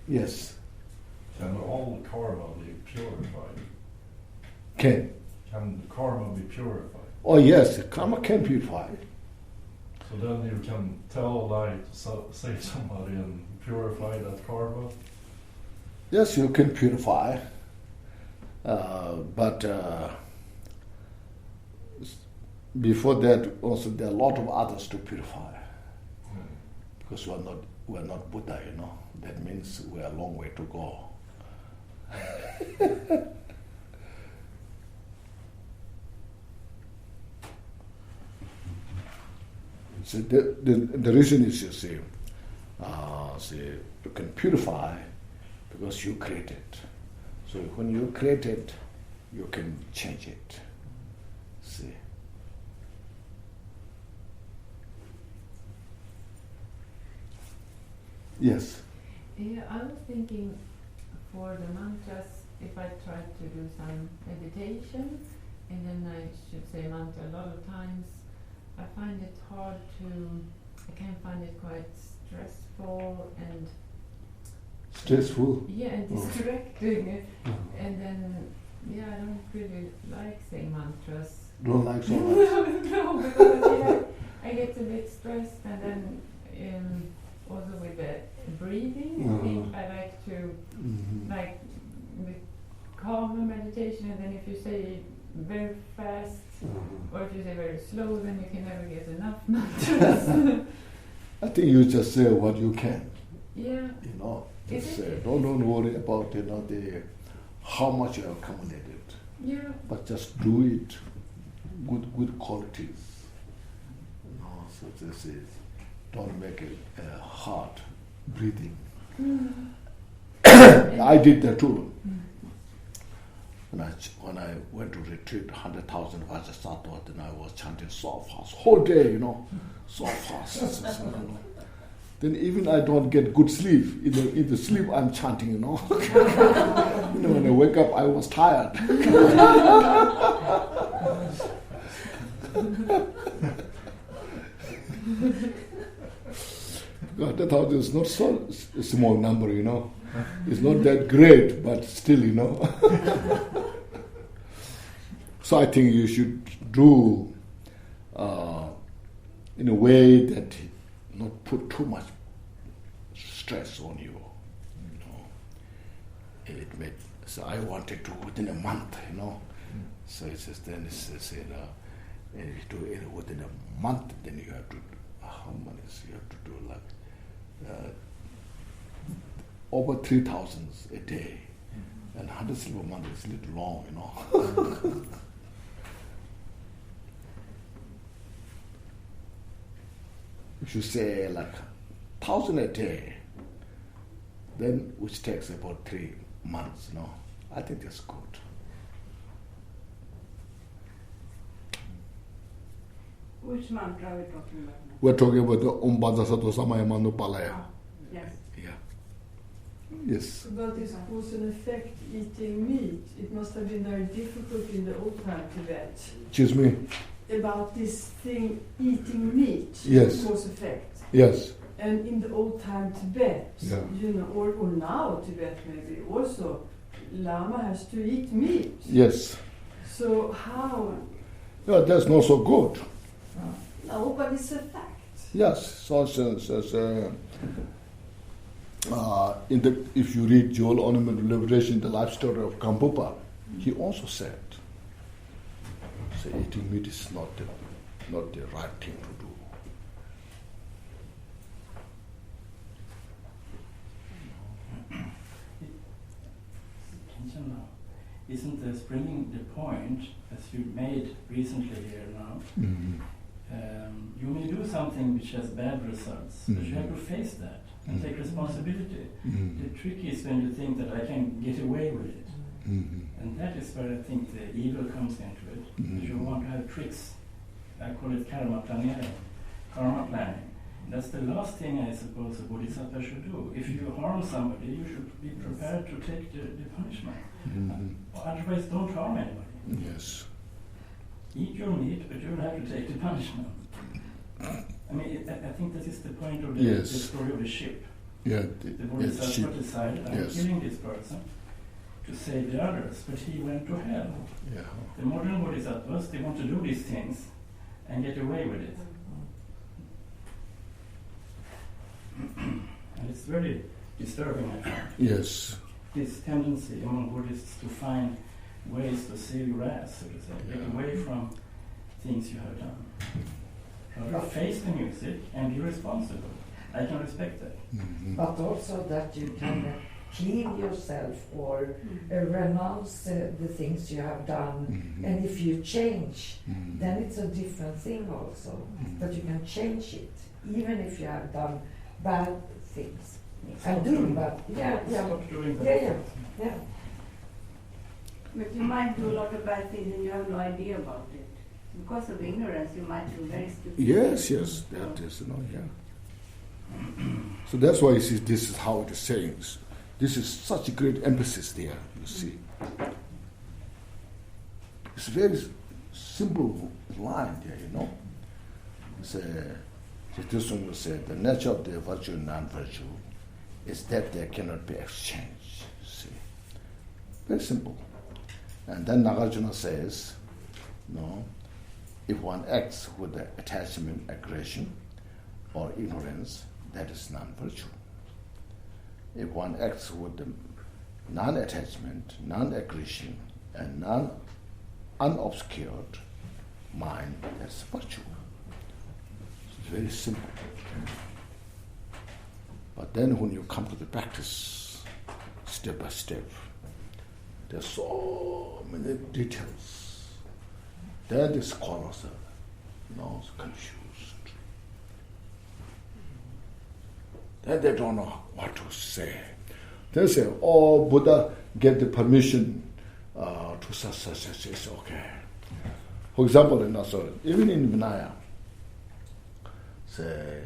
Yes. Can all karma be purified? Can karma be purified? Oh yes, karma can purify. So then you can tell a lie to save somebody and purify that karma? Yes, you can purify. But before that, also there are a lot of others to purify. Because we are not Buddha, you know. That means we are a long way to go. So the reason is, you see, you can purify because you create it. So when you create it, you can change it. See. Yes. Yeah, I was thinking for the mantras, if I try to do some meditation, and then I should say mantra a lot of times, I find it hard I can find it quite stressful and stressful? Yeah, and distracting. And then, I don't really like saying mantras. Don't like so much? No, because I get a bit stressed, and then also with the breathing, I think I like to like the calmer meditation, and then if you say very fast or if you say very slow, then you can never get enough mantras. I think you just say what you can. Yeah. You know, just say, don't worry about the how much you have accumulated. Yeah. But just do it good qualities. You know, so this is don't make it hard breathing. I did that too. When I went to retreat 100,000 Vajra Sattva, then I was chanting so fast, whole day, you know, so fast. Then even I don't get good sleep. In the sleep I'm chanting, you know. When I wake up, I was tired. God, 100,000 is not so a small number, you know. It's not that great, but still, you know. So I think you should do in a way that not put too much stress on you. You know, so I wanted to within a month, you know. So it says then if you do it within a month, then you have to you have to do like over 3,000 a day, and 100 silver a month is a little long, you know. If you say like 1,000 a day, then which takes about 3 months, you know, I think that's good. Which mantra are we talking about now? We're talking about the Om Bhadra Sattva Samaya Manu Palaya. Yes. Yeah. Yes. But this cause and effect eating meat, it must have been very difficult in the old time Tibet. Excuse me? About this thing, eating meat, yes. Cause effect. Yes. And in the old time Tibet, yeah. You know, or now Tibet maybe also, Lama has to eat meat. Yes. So how? Yeah, that's not so good. No, but it's a fact. Yes. So if you read Jewel Ornament of Liberation, the life story of Gambupa, he also said, so eating meat is not the right thing to do. Isn't this bringing the point, as you made recently here now, you may do something which has bad results, but you have to face that and take responsibility. The trick is when you think that I can get away with it. And that is where I think the evil comes into it. You want to have tricks. I call it karma planning. That's the last thing I suppose a bodhisattva should do. If you harm somebody, you should be prepared to take the punishment. Otherwise, don't harm anybody. Yes. Eat your meat, but you'll have to take the punishment. I mean, I think that is the point of the story of the ship. The Bodhisattva decided, I'm killing this person to save the others, but he went to hell. Yeah. The modern Bodhisattvas, they want to do these things and get away with it. And it's very disturbing, I find. Yes. This tendency among Buddhists to find ways to save your ass, so to say, get away from things you have done. Rather face the music and be responsible. I can respect that. Mm-hmm. But also that you can heal yourself or renounce the things you have done. Mm-hmm. And if you change, Mm-hmm. then it's a different thing also. Mm-hmm. But you can change it, even if you have done bad things. Stop And doing doing bad. Yeah. Stop doing that. Yeah. But you might do a lot of bad things and you have no idea about it. Because of ignorance, you might do very stupid Yes, things. that is, yeah. So that's why you see, this is how it is saying. This is such a great emphasis there, you see. It's a very simple line there, Jigten Sumgön said, the nature of the virtue and non-virtue is that they cannot be exchanged, see. Very simple. And then Nagarjuna says, if one acts with the attachment, aggression, or ignorance, that is non-virtue. If one acts with the non-attachment, non-aggression, and unobscured mind, that's virtue. It's very simple. But then when you come to the practice, step by step, there's so many details. Then the scholars are confused. Then they don't know what to say. They say, Buddha get the permission to such, it's okay. For example, even in Vinaya, say,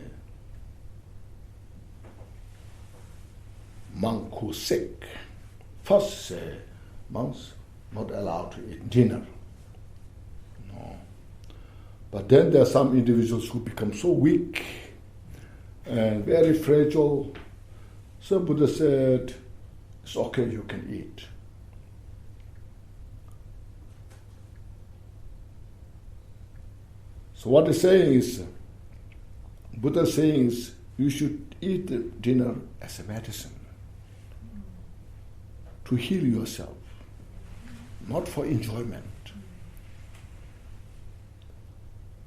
monk who's sick, first say, monks not allowed to eat dinner. No. But then there are some individuals who become so weak and very fragile. So Buddha said, it's okay, you can eat. So what he's saying is, Buddha is saying is, you should eat the dinner as a medicine to heal yourself, not for enjoyment.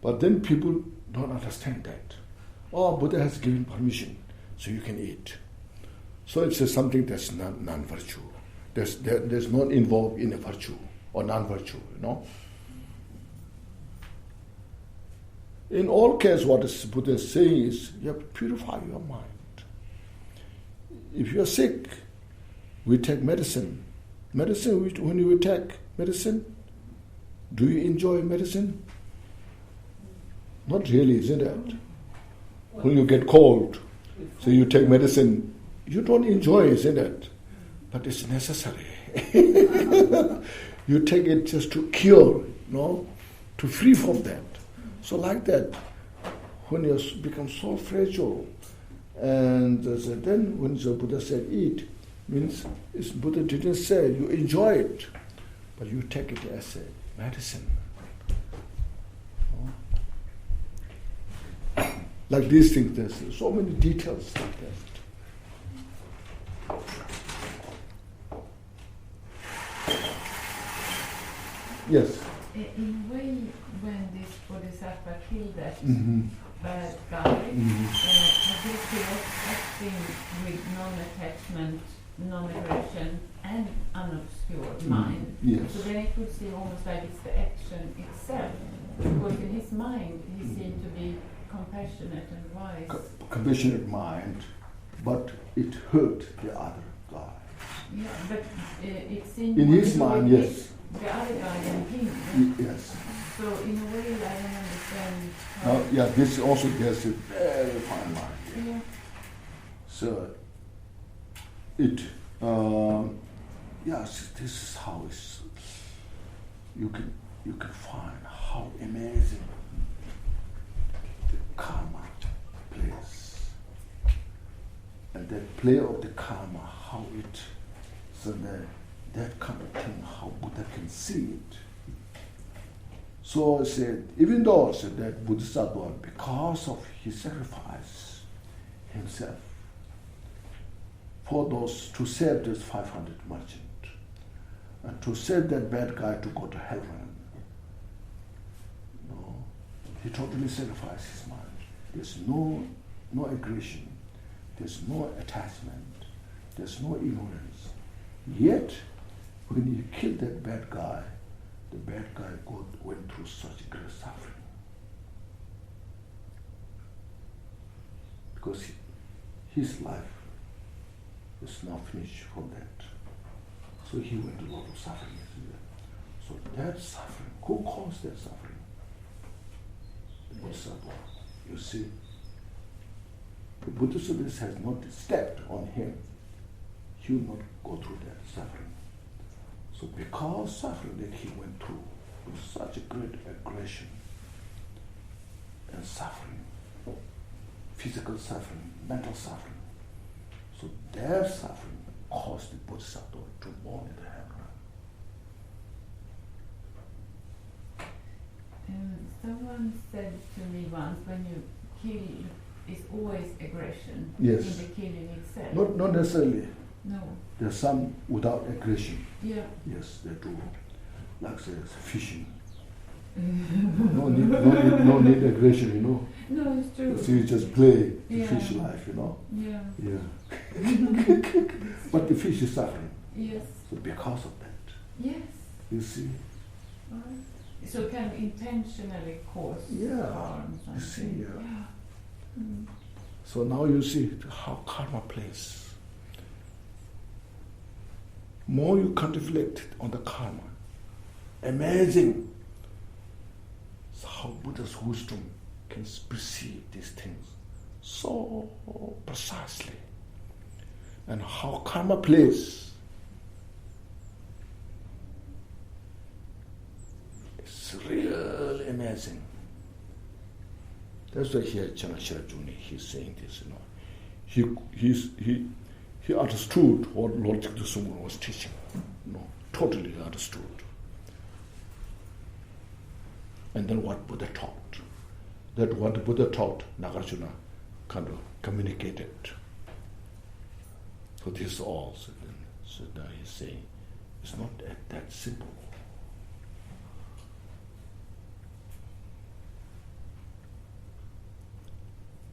But then people don't understand that. Buddha has given permission, so you can eat. So it's something that's non-virtue. There's not involved in a virtue or non-virtue, In all cases, what Buddha is saying is, you have to purify your mind. If you are sick, we take medicine. When you take medicine, do you enjoy medicine? Not really, isn't it? When you get cold, so you take medicine, you don't enjoy, isn't it? But it's necessary. You take it just to cure, to free from that. So like that, when you become so fragile, and then when the Buddha said eat, means Buddha didn't say you enjoy it, but you take it as a medicine. Like these things, there's so many details like that. Yes? In a way, when this Bodhisattva killed that Mm-hmm. bad guy, I guess he was acting with non-attachment, non-aggression, and unobscured mind. Yes. So then it would seem almost like it's the action itself. Because in his mind, he seemed to be compassionate and wise. Compassionate mind, but it hurt the other guy. Yeah, but it seemed In more his to do mind, with yes. the other guy and him. Yes. So in a way, I don't understand Now, this also there's a very fine line here. Yeah. So it, this is how it's. You can find how amazing the karma plays. and that play of the karma, how it, so that kind of thing, how Buddha can see it. So I said, even though I said that Bodhisattva, because of his sacrifice himself, for those to save those 500 merchants, and to save that bad guy to go to heaven, he totally sacrificed his mind. There's no aggression, there's no attachment, there's no ignorance. Yet, when he killed that bad guy, the bad guy went through such great suffering. Because his life is now finished from that. So he went through a lot of suffering. So that suffering, who caused that suffering? The Bodhisattva. You see, the Bodhisattva has not stepped on him. He will not go through that suffering. So because suffering that he went through with such a great aggression and suffering, physical suffering, mental suffering, so their suffering caused the Bodhisattva to born in the heaven. Someone said to me once, when you kill, it's always aggression Yes. in the killing itself. Not necessarily. No. There's some without aggression. Yeah. Yes, they do. Like say fishing. no need aggression, you know. No, it's true. So you just play the Yeah. fish life, you know. Yeah. Yeah. But the fish is suffering. Yes. So because of that, Yes. you see. Right. So kind of intentionally cause harm. You see, something. yeah. Mm. So now you see how karma plays. More you contemplate on the karma, amazing how Buddha's wisdom can perceive these things so precisely, and how karma plays. It's really amazing. That's why here Chen-nga Sherab Jungne, he's saying this, you know. He understood what Lord Jigten Sumgön was teaching. Totally understood. And then what Buddha taught. That what the Buddha taught, Nagarjuna kind of communicated. So this is all. So now he's saying, it's not that simple.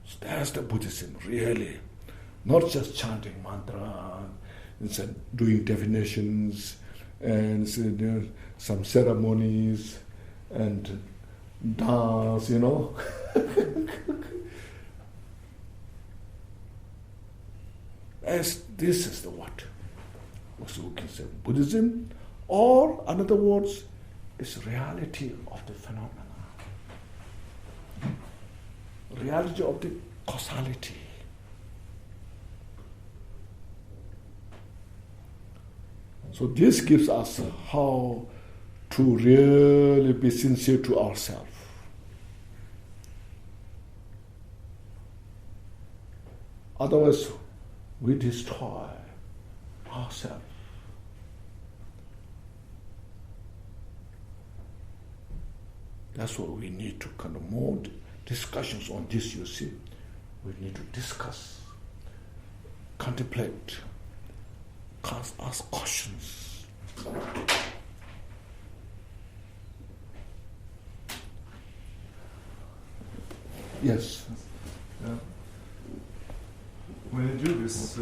So that's the Buddhism, really. Not just chanting mantra, and doing definitions, and some ceremonies, and dance, you know. As this is the what? So we can say Buddhism, or in other words, is reality of the phenomena. Reality of the causality. So this gives us how to really be sincere to ourselves. Otherwise, we destroy ourselves. That's what we need to kind of more discussions on this, you see. We need to discuss, contemplate, ask questions. Yes. When you do this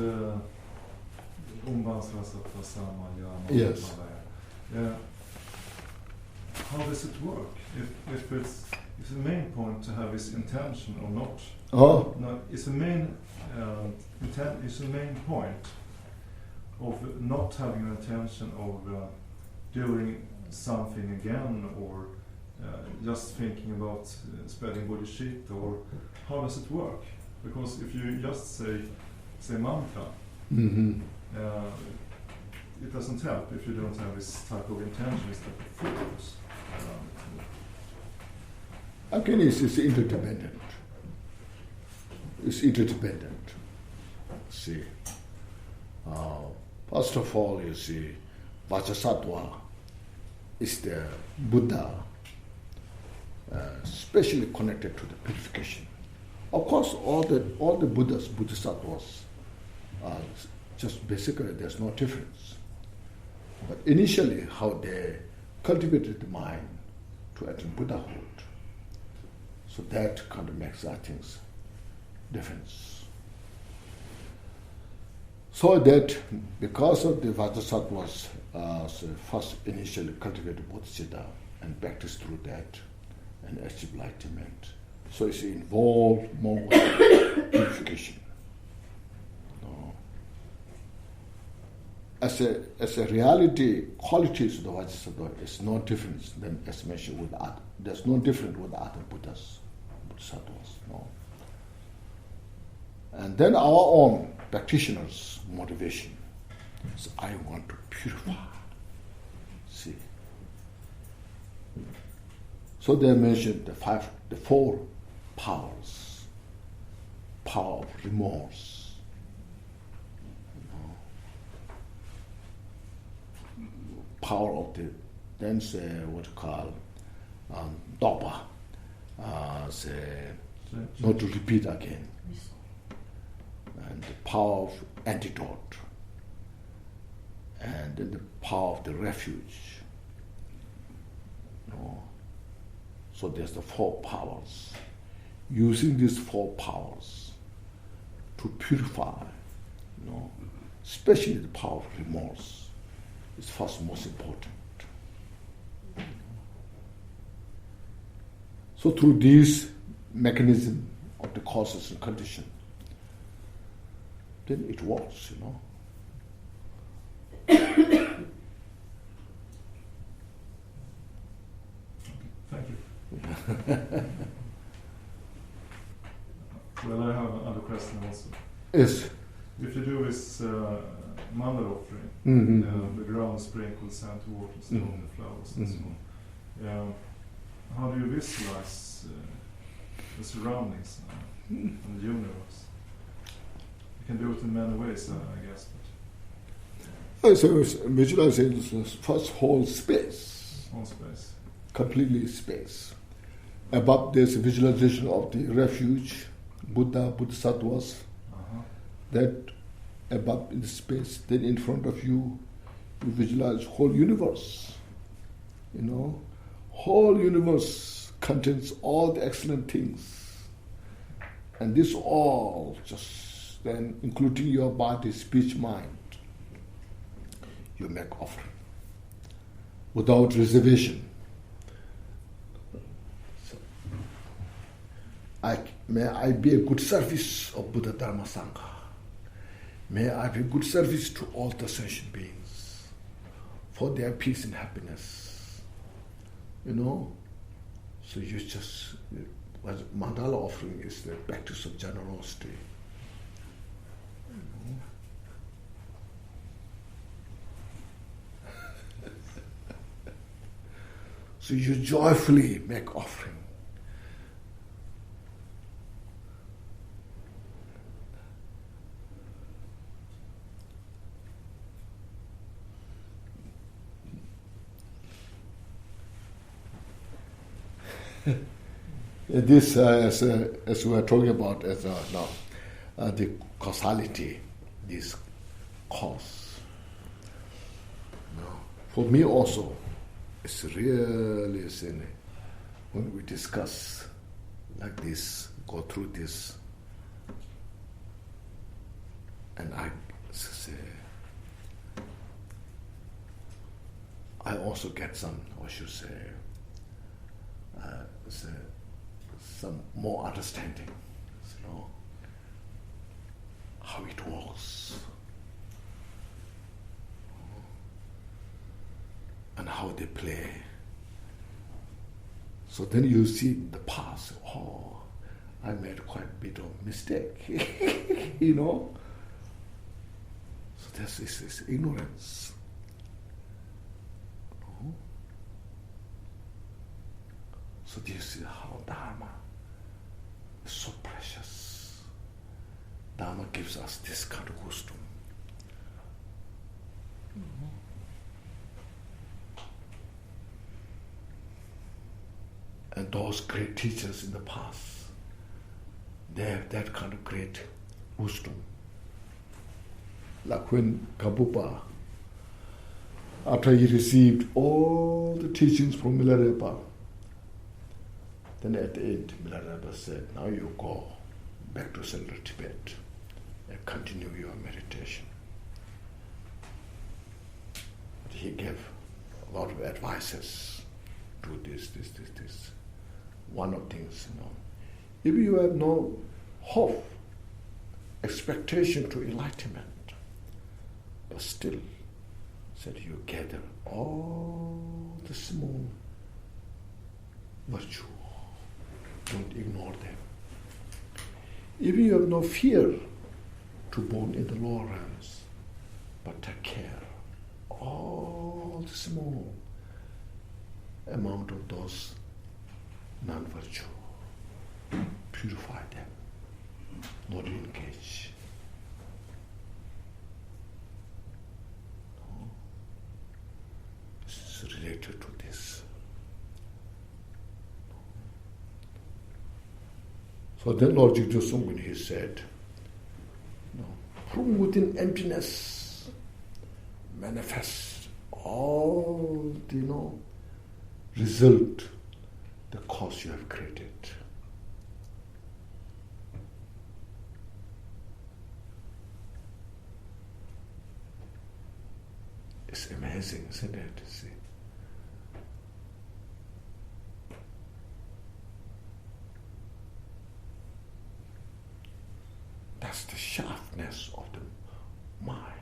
Yes. How does it work? If it's the main point to have this intention or not? Oh. No, it's the main it's the main point of not having an intention of doing something again, or just thinking about spreading bodhicitta, or how does it work? Because if you just say mantra, it doesn't help if you don't have this type of intention, this type of focus. Again, it's interdependent. It's interdependent. see. First of all, you see, Vajrasattva is the Buddha, especially connected to the purification. Of course, all the Buddhas, Bodhisattvas, just basically there's no difference. But initially, how they cultivated the mind to attain Buddhahood, so that kind of makes, I think, difference. So that because of the Vajrasattva's first initially cultivated Bodhicitta and practice through that and achieve enlightenment, so it's involved more with purification. No. As a reality, qualities of the Vajrasattva is no different than as mentioned with other. There's no different with other Buddhas, Bodhisattvas. No. And then our own practitioners' motivation is, I want to purify. See. So they mentioned the four powers. Power of remorse. Power of the, then say what you call Dopa. Not to repeat again. And the power of antidote, and then the power of the refuge. No. So there's the four powers. Using these four powers to purify, especially the power of remorse, is first most important. So through this mechanism of the causes and conditions, then it works, Thank you. Well, I have another question also. Yes. If you do this mandala offering, the ground sprinkled sand, water, stone, the flowers, and so on, how do you visualize the surroundings and the universe? You can do it in many ways, I guess. So visualizing is first whole space. Whole space. Completely space. Above there's a visualization of the refuge, Buddha, Bodhisattvas. That above in the space, then in front of you, you visualize whole universe. Whole universe contains all the excellent things. And this all just then, including your body, speech, mind, you make offering without reservation. So, may I be a good service of Buddha Dharma Sangha. May I be good service to all the sentient beings for their peace and happiness. So you just, mandala offering is the practice of generosity. So you joyfully make offering. This, as we are talking about, as now, the causality, this cause. For me also, it's really when we discuss like this, go through this, and I also get some, I should say, some more understanding, how it works, and how they play. So then you see the past, I made quite a bit of mistake, So this is ignorance. So do you see how Dharma is so precious? Dharma gives us this kind of wisdom. And those great teachers in the past, they have that kind of great wisdom. Like when Kabupa, after he received all the teachings from Milarepa, then at the end, Milarepa said, now you go back to Central Tibet and continue your meditation. But he gave a lot of advices. Do this. One of things, if you have no hope, expectation to enlightenment, but still, said you gather all the small virtue. Don't ignore them. If you have no fear to born in the lower realms, but take care all the small amount of those non-virtue, purify them, not engage. This is related to this. So then Lord Jigten Sumgön, he said, from within emptiness manifest all the result, the cause you have created. It's amazing, isn't it? See? That's the sharpness of the mind.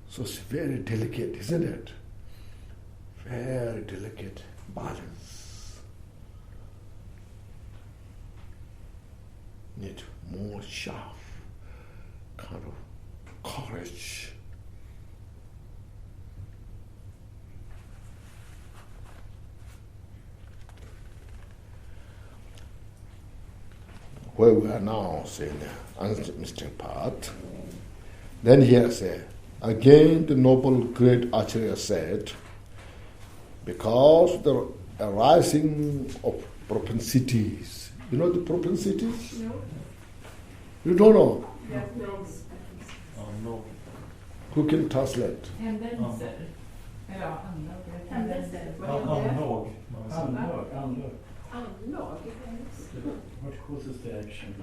So it's very delicate, isn't it? Very delicate balance. Need more sharp kind of courage. Where we are now, saying the unmissing part, then here say, again the noble great Acharya said, because the arising of propensities, you know the propensities? No. You don't know? Yes, no. No. Who can translate? Tendenser. Ja, andra. Tendenser. Anlag. Anlag. What causes the action?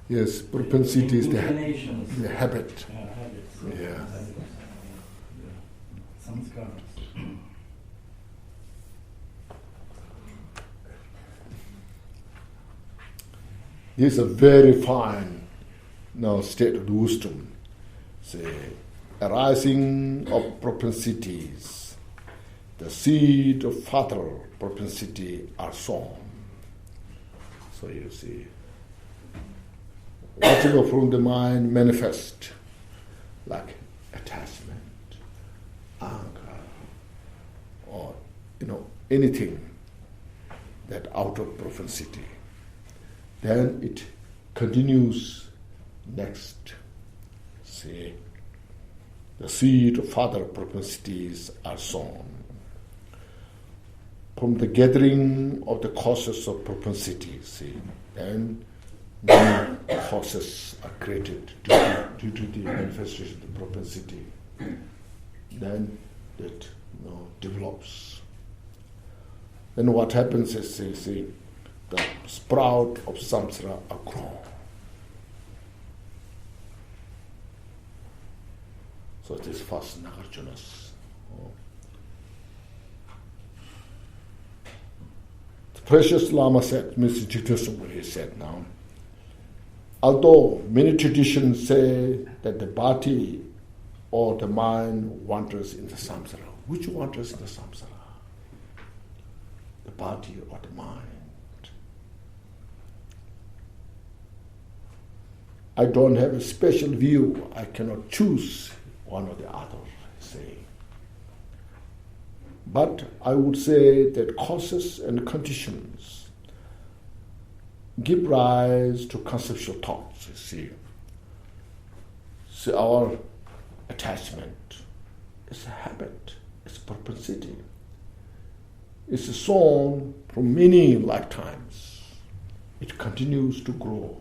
Yes, propensities, Inclinations. the habit. Habits. Yeah. Samskaras. This is a very fine state of wisdom. Say, arising of propensities, the seed of fatal propensity are sown. So you see, whatever from the mind manifest, like attachment, anger, or anything that out of propensity, then it continues next. See, the seed of further propensities are sown. From the gathering of the causes of propensities, see, then new causes are created due to the manifestation of the propensity. Then it develops. Then what happens is, see, the sprout of samsara are grown. So it is first Nagarjuna's. The precious Lama said, Mr. Jigten Sumgön, he said now, although many traditions say that the body or the mind wanders in the samsara, which wanders in the samsara? The body or the mind? I don't have a special view. I cannot choose one or the other, say. But I would say that causes and conditions give rise to conceptual thoughts, you see. So our attachment is a habit, it's a propensity. It's sown from many lifetimes. It continues to grow.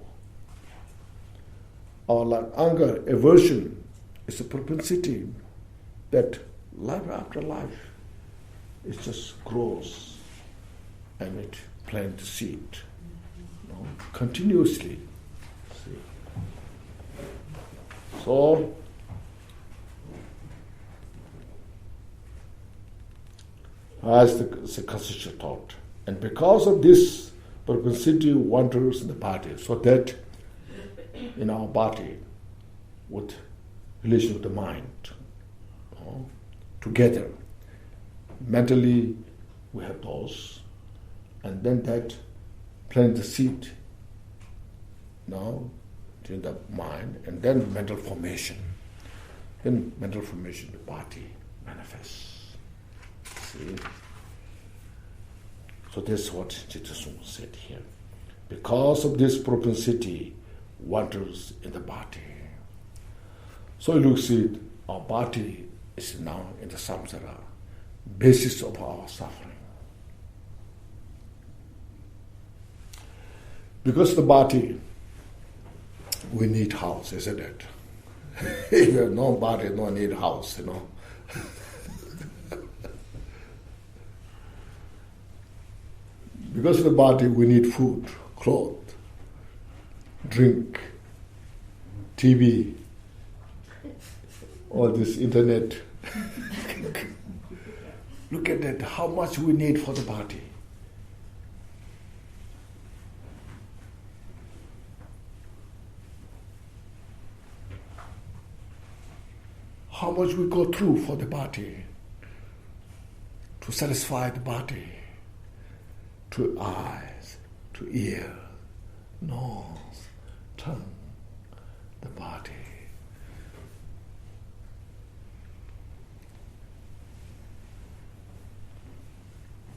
Our anger, aversion is a propensity that life after life, it just grows and it plants the seed, continuously. See? So, as the constitutional thought. And because of this propensity wanders in the body, so that in our body, with relation to the mind, together, mentally we have those, and then that plant the seed in the mind, and then mental formation. Then mental formation, the body manifests. See? So that's what Jigten Sumgön said here. Because of this propensity wanders in the body. So you see, our body is now in the samsara, basis of our suffering. Because of the body, we need house, isn't it? If you have no body, no need house, Because of the body, we need food, clothes, drink, TV, all this internet. Look at that, how much we need for the body. How much we go through for the body, to satisfy the body, to eyes, to ear, nose, tongue, the body.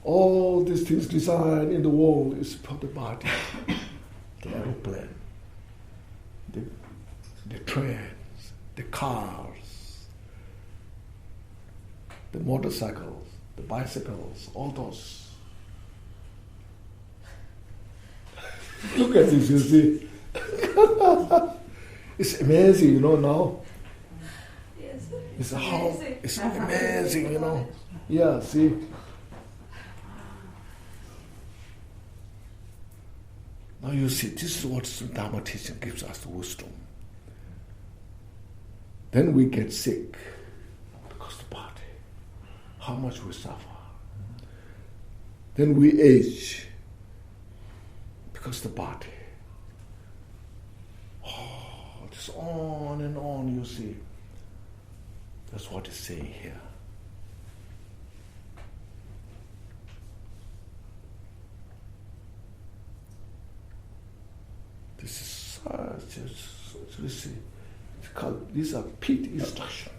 All these things designed in the world is for the body. The aeroplane, the trains, the cars, the motorcycles, the bicycles, all those. Look at this, you see. It's amazing, now. Yes. It's amazing, Yeah, see. Now you see, this is what Dharma teaching gives us the wisdom. Then we get sick because the body, how much we suffer. Then we age because the body. Oh, it's on and on, you see. That's what it's saying here. This is such it's called, these are pit instruction.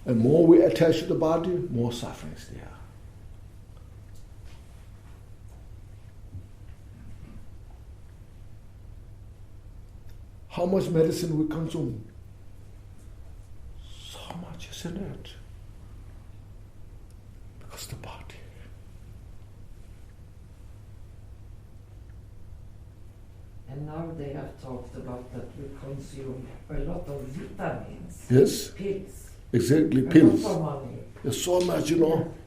And more we attach to the body, more suffering is there. How much medicine we consume? So much, isn't it? Because the body. And now they have talked about that we consume a lot of vitamins. Yes. Pills. Exactly, pills. A lot of money. There's so much,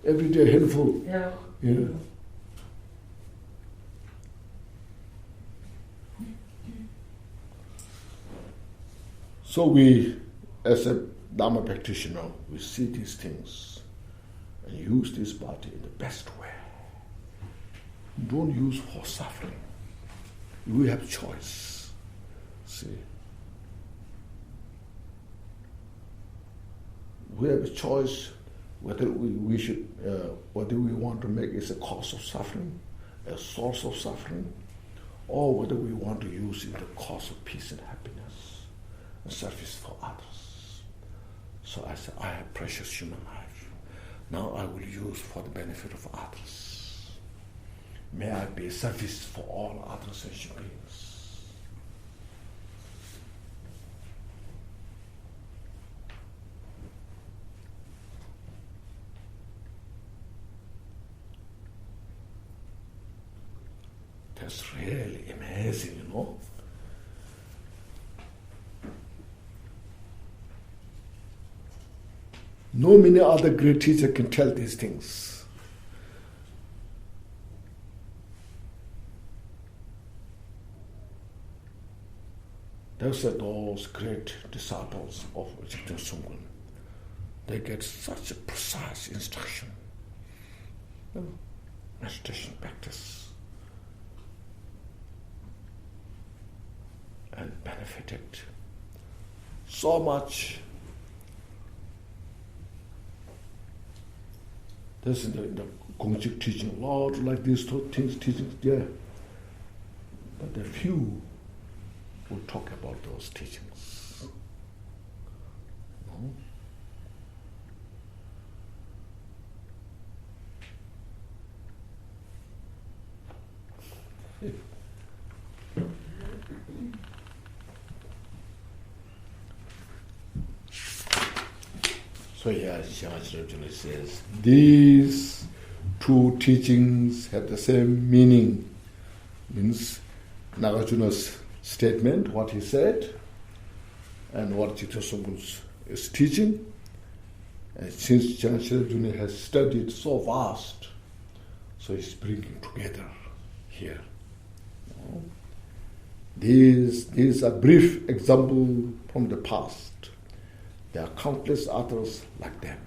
every day handful. Yeah. Yeah. So we, as a Dharma practitioner, we see these things and use this body in the best way. Don't use for suffering. We have choice. See? We have a choice whether we should, whether we want to make it a cause of suffering, a source of suffering, or whether we want to use it the cause of peace and happiness. a service for others. So I said, I have precious human life. Now I will use for the benefit of others. May I be a service for all other sentient beings. That's really amazing, you know. No many other great teacher can tell these things. Those are those great disciples of Jigten Sumgön. They get such a precise instruction. Meditation practice. And benefited so much. There's in the Gong Chik teaching, Lord, like these two things, teachings there. But the few will talk about those teachings. No? So here Chen-nga Sherab Jungne says, these two teachings have the same meaning. Means Nagarjuna's statement, what he said, and what Jigten Sumgön is teaching. And since Chen-nga Sherab Jungne has studied so vast, so he's bringing together here. These are brief example from the past. There are countless others like them.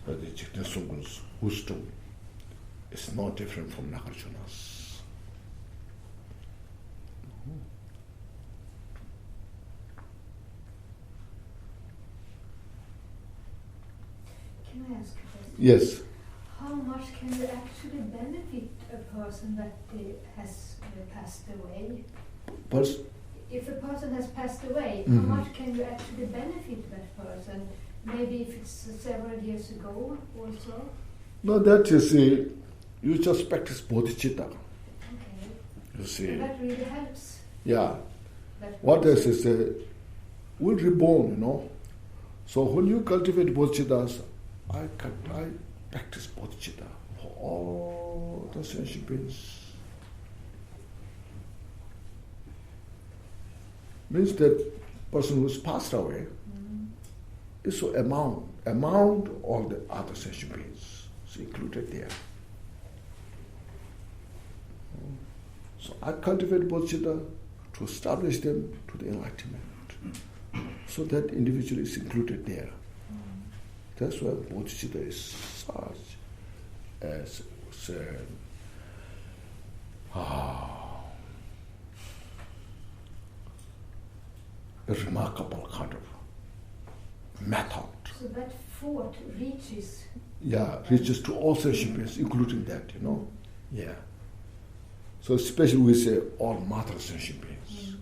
But the Jigten Sumgön's wisdom is no different from Nagarjuna's. Can I ask a question? Yes. How much can you actually benefit a person that has passed away? If a person has passed away, how much can you actually benefit that person? Maybe if it's several years ago or so? No, that is, you just practice bodhicitta. Okay. You see. So that really helps. Yeah. What else is, we're reborn, you know. So when you cultivate bodhicittas, I practice bodhicitta for all the sentient beings. Means that person who's passed away is so amount all the other sentient beings is included there. So I cultivate bodhicitta to establish them to the enlightenment. So that individual is included there. That's why bodhicitta is such as a remarkable kind of method. So that thought reaches. Yeah, reaches to all sentient beings, including that, you know. Yeah. So especially we say all mother sentient beings,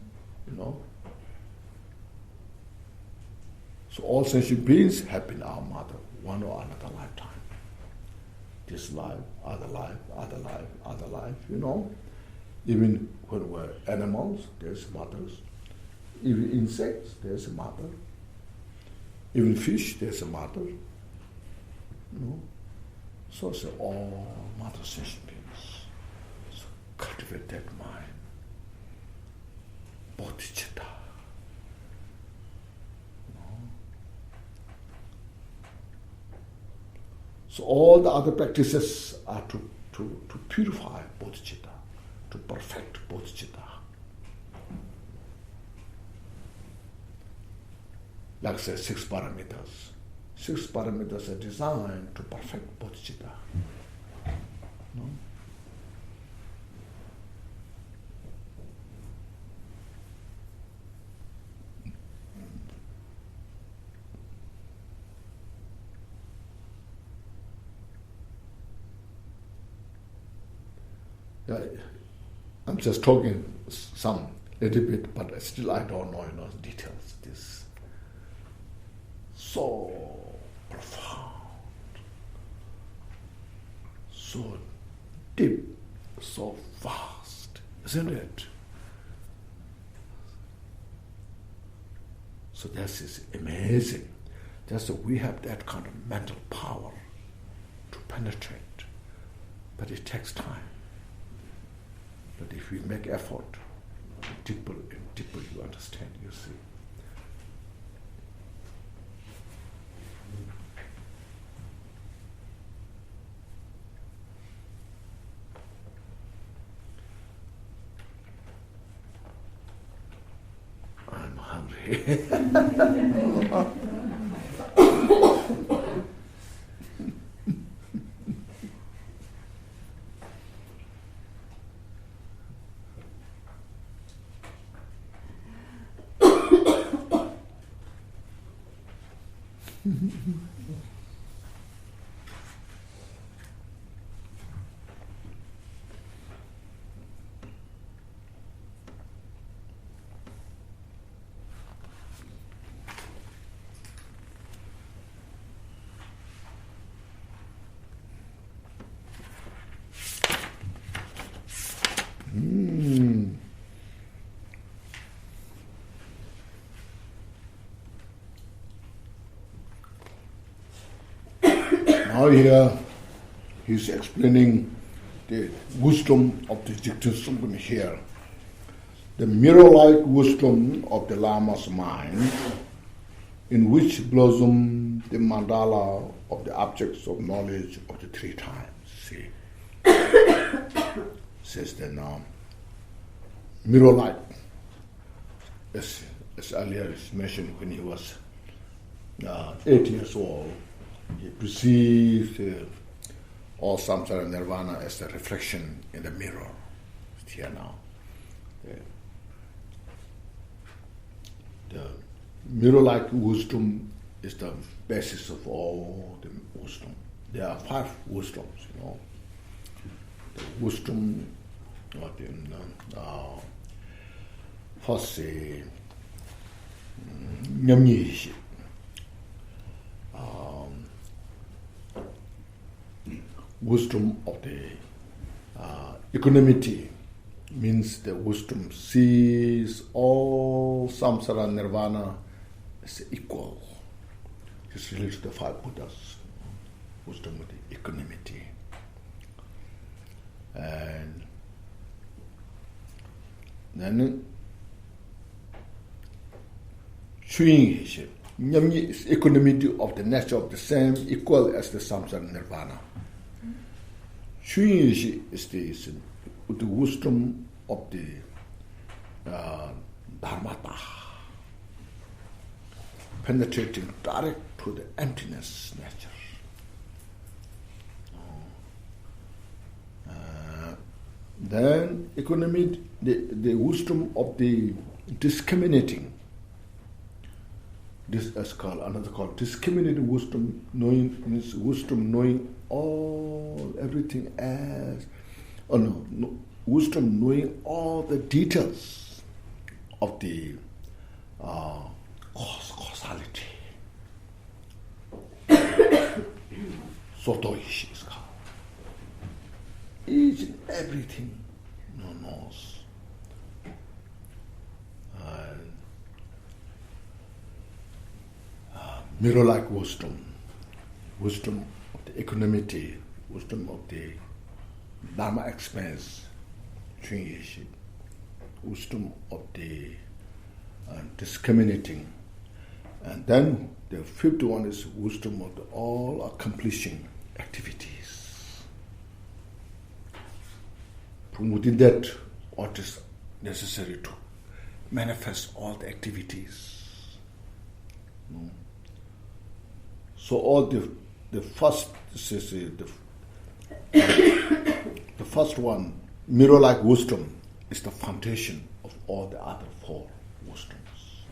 you know. So all sentient beings have been our mother, one or another lifetime. This life, other life, other life, other life, you know. Even when we're animals, there's mothers. Even insects, there's a mother. Even fish, there's a mother. You know? So it's all mother sentient beings. So cultivate that mind. Bodhicitta. So all the other practices are to purify bodhicitta, to perfect bodhicitta. Like say 6 paramitas. 6 paramitas are designed to perfect bodhicitta. No? I'm just talking some little bit, but still I don't know, details. This so profound, so deep, so vast, isn't it? So this is amazing. Just so we have that kind of mental power to penetrate, but it takes time. But if we make effort, deeper and deeper you understand, you see. I'm hungry. Now here he's explaining the wisdom of the Jigten Sumgön here. The mirror-like wisdom of the Lama's mind, in which blossom the mandala of the objects of knowledge of the three times. See, says the mirror-like, as earlier is mentioned when he was 8 years old. He perceived all samsara and nirvana as a reflection in the mirror. It's here now. The mirror-like wisdom is the basis of all the wisdom. There are 5 wisdoms, The wisdom of the first nyamyi. Wisdom of the equanimity means the wisdom sees all samsara and nirvana as equal. It's related to the 5 Buddhas. Wisdom of the equanimity. And then Nyamyi is equanimity of the nature of the same, equal as the samsara and nirvana. Shuyin is the wisdom of the dharmata, penetrating direct to the emptiness nature. Then equanimity, the wisdom of the discriminating. This is called another called discriminating wisdom. Knowing means wisdom knowing everything as, wisdom knowing all the details of the causality. Sotoishi is called. Each and everything knows. Mirror-like wisdom, wisdom of the equanimity, wisdom of the Dharma expanse, wisdom of the discriminating. And then the 5th one is wisdom of the all-accomplishing activities. From within that, what is necessary to manifest all the activities. So all the first the first one, mirror-like wisdom, is the foundation of all the other 4 wisdoms.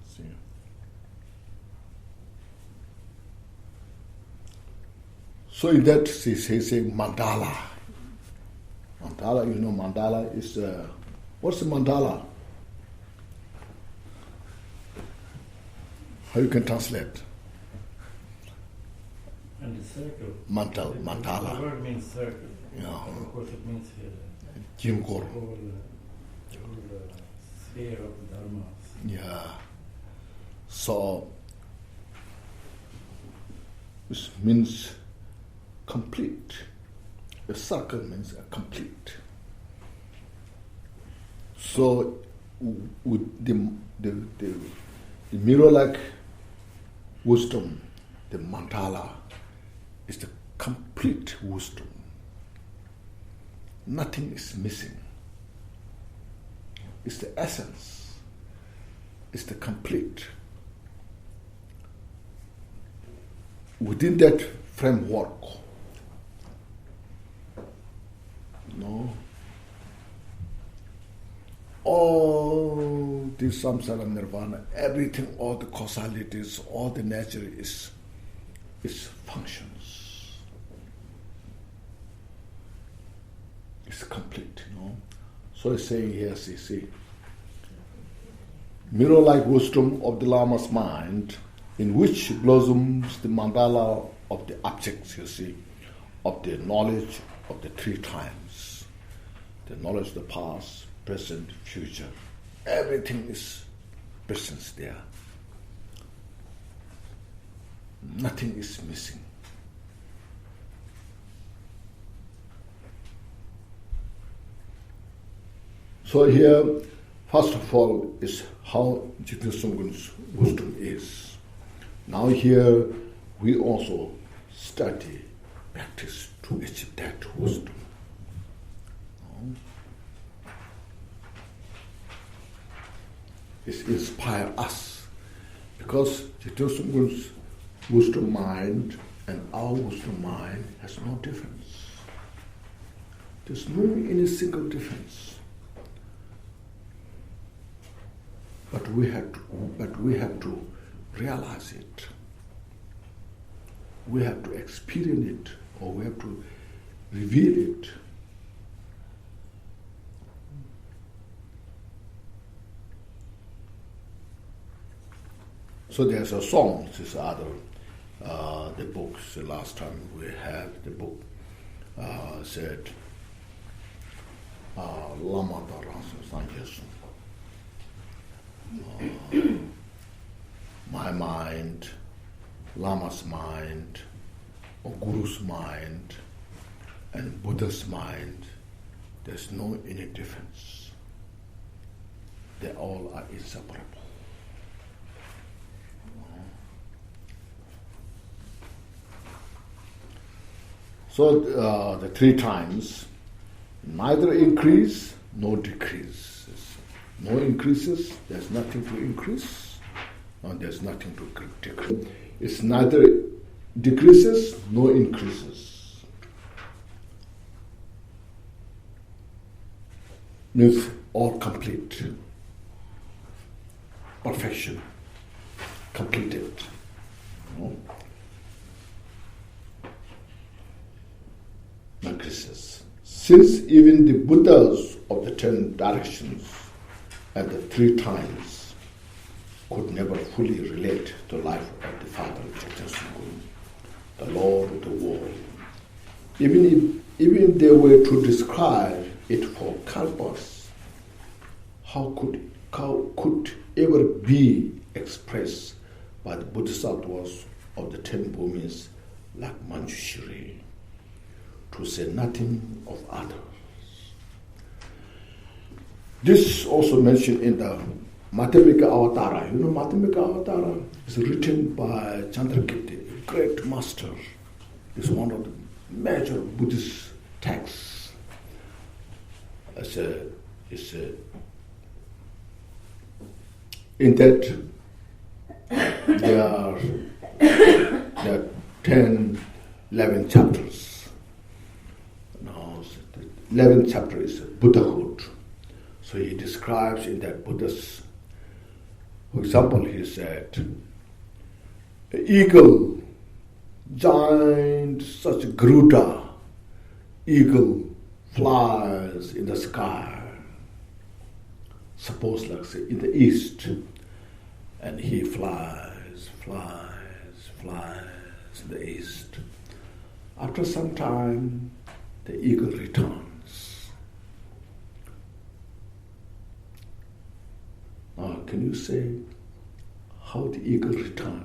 See? So in that he says mandala. Mandala, mandala is, what's a mandala? How you can translate? And the circle. Mandala. The word means circle. Yeah. Of course it means here Jim the whole sphere of the dharmas. Yeah. So, this means complete. A circle means a complete. So, with the mirror-like wisdom, the mandala is the complete wisdom. Nothing is missing. It's the essence. It's the complete. Within that framework, all the samsara nirvana, everything, all the causalities, all the nature is functions. It's complete, So he's saying here, see, mirror-like wisdom of the Lama's mind, in which blossoms the mandala of the objects, of the knowledge of the three times. The knowledge of the past, present, future. Everything is present there. Nothing is missing. So here, first of all, is how Jigten Sumgön's wisdom is. Now here, we also study, practice to achieve that wisdom. It inspires us, because Jigten Sumgön's wisdom mind and our wisdom mind has no difference. There's no any single difference. But we have to realize it. We have to experience it, or we have to reveal it. So there's a song, this other, the books, the last time we had the book, said, Lama Dharasa Sanjesu. My mind, Lama's mind, or Guru's mind, and Buddha's mind, there's no any difference. They all are inseparable. So the three times, neither increase nor decrease. No increases, there's nothing to increase, and there's nothing to decrease. It's neither decreases nor increases. Means all complete. Perfection. Completed. No increases. Since even the Buddhas of the 10 directions and the three times could never fully relate to the life of the Father Jigten Sumgön, the Lord of the world. Even if they were to describe it for kalpas, how could ever be expressed by the Bodhisattvas of the 10 bhumis like Manjushri, to say nothing of others. This is also mentioned in the Madhyamika Avatara. Madhyamika Avatara is written by Chandrakirti, a great master. It's one of the major Buddhist texts. In that there are 10, 11 chapters. Now, the 11th chapter is Buddhahood. So he describes in that Buddha's, for example, he said, an eagle, giant, such a Garuda, eagle flies in the sky, suppose like say in the east, and he flies in the east. After some time, the eagle returns. Now, can you say how the eagle returns?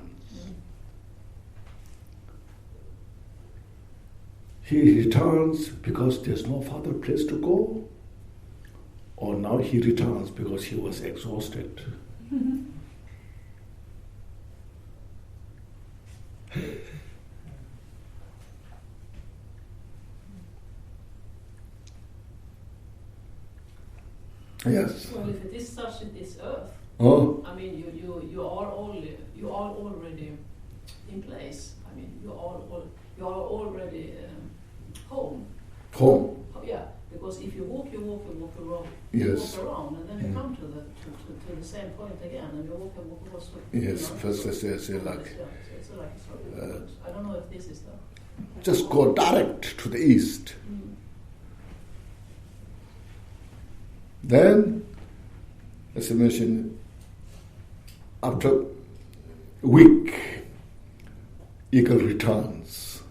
He returns because there's no further place to go, or now he returns because he was exhausted. Yes. Well, if it is such in this earth, I mean, you are already in place. I mean, you are already home. Home. Yeah, because if you walk around. Yes. You walk around, and then you come to the same point again, and you walk also. Yes. You know, First, I say like. it's like I don't know if this is the. Just go direct to the east. Then, as I mentioned, after a week, eagle returns.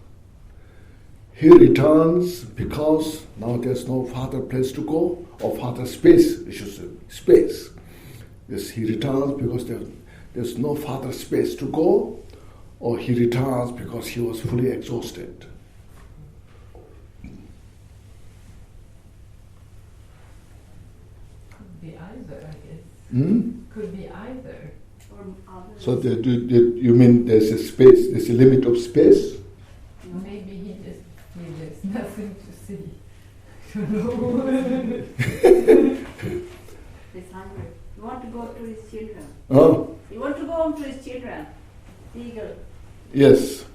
He returns because now there's no further place to go, or further space, we should say, space. Yes, he returns because there's no further space to go, or he returns because he was fully exhausted. Could be either, I guess. Hmm? Could be either. So you mean there's a space, there's a limit of space? Maybe he just there's nothing to see. No. He's hungry. You want to go to his children. Oh. You want to go home to his children. Eagle. Yes.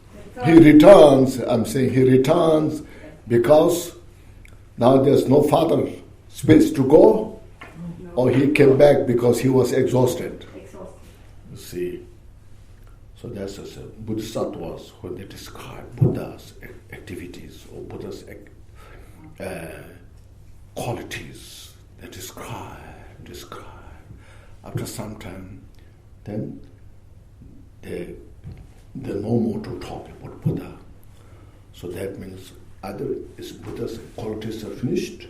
He returns, I'm saying he returns because now there's no further space to go, or he came back because he was exhausted. You see. So that's as Bodhisattvas, when they describe Buddha's activities or Buddha's qualities, they describe. After some time, then they no more to talk about Buddha. So that means either is Buddha's qualities are finished,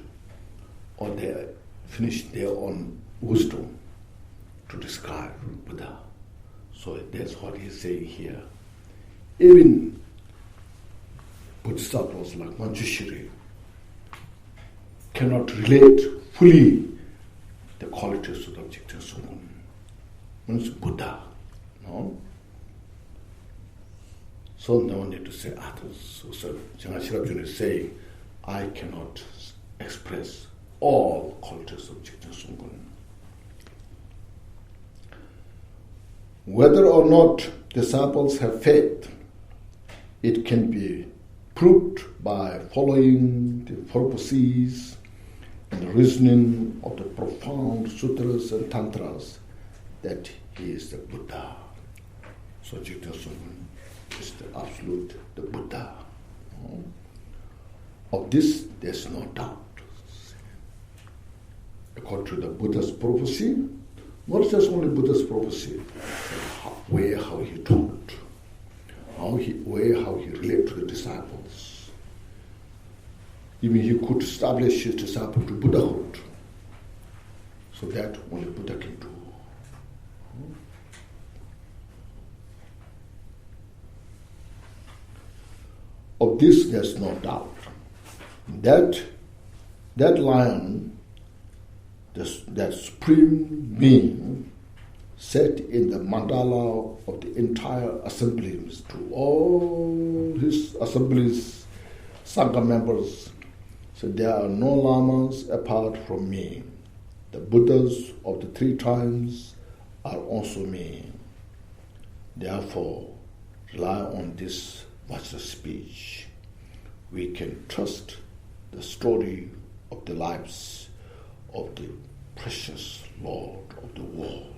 or they are finished their own wisdom to describe Buddha. So that's what he's saying here. Even Bodhisattvas like Manjushri cannot relate fully the qualities of Lord Jigten Sumgön. Means Buddha. No? So no need to say others. So Chen-nga Sherab Jungne is saying, I cannot express all qualities of Jigten Sumgön. Whether or not disciples have faith, it can be proved by following the purposes and the reasoning of the profound sutras and tantras that he is the Buddha. So Jigten Sumgön is the absolute, the Buddha. Of this, there's no doubt. According to the Buddha's prophecy, not just only Buddha's prophecy, but how he taught, how he related to the disciples. Even he could establish his disciple to Buddhahood. So that only Buddha can do. Of this, there's no doubt. That lion, that supreme being, set in the mandala of the entire assemblies, to all his assemblies, Sangha members. So there are no lamas apart from me. The Buddhas of the 3 times are also me. Therefore, rely on this Vajra speech. We can trust the story of the lives of the precious Lord of the world.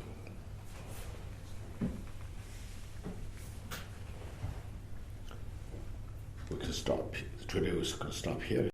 We can stop. Today we can stop here.